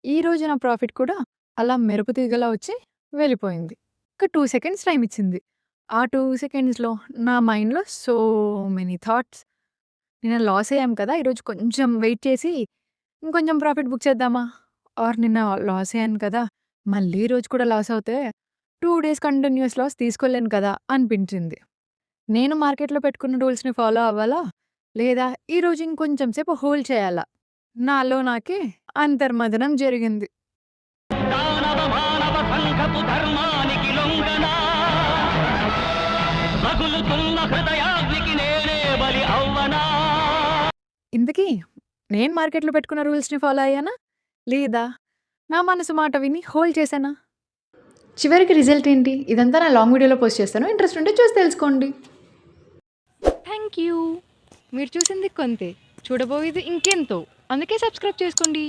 ఈరోజు నా ప్రాఫిట్ కూడా అలా మెరుపు తీగలా వచ్చి వెళ్ళిపోయింది. ఒక 2 సెకండ్స్ టైమ్ ఇచ్చింది. ఆ 2 సెకండ్స్‌లో నా మైండ్‌లో సో మెనీ థాట్స్. నిన్న లాస్ అయ్యాం కదా! ఈరోజు కొంచెం వెయిట్ చేసి ఇంకొంచెం ప్రాఫిట్ బుక్ చేద్దామా? ఆర్ నిన్న లాస్ అయ్యాను కదా! మళ్ళీ ఈరోజు కూడా లాస్ అవుతే 2 డేస్ కంటిన్యూయస్ లాస్ తీసుకోలేను కదా! అనిపించింది. నేను మార్కెట్‌లో పెట్టుకున్న రూల్స్‌ని ఫాలో అవ్వాలా? లేదా ఈరోజు ఇంకొంచెం సేపు హోల్డ్ చేయాలా? నాలో నాకే అంతర్మథనం జరిగింది. దానవ మానవ సంఘపు ధర్మానికి లొంగనా రగులుతున్న హృదయాగ్నికి నేనే బలి అవ్వనా. ఇంతకీ నేను మార్కెట్‌లో పెట్టుకున్న రూల్స్‌ని ఫాలో అయ్యానా? లేదా నా మనసు మాట విని హోల్డ్ చేశానా? చివరికి రిజల్ట్ ఏంటి? ఇదంతా నా లాంగ్ వీడియోలో పోస్ట్ చేస్తాను. ఇంట్రెస్ట్ ఉంటే చూసి తెలుసుకోండి. Thank you. మీరు చూసింది కొంతే. చూడబోయేది ఇంకెంతో. అందుకే సబ్స్క్రైబ్ చేసుకోండి.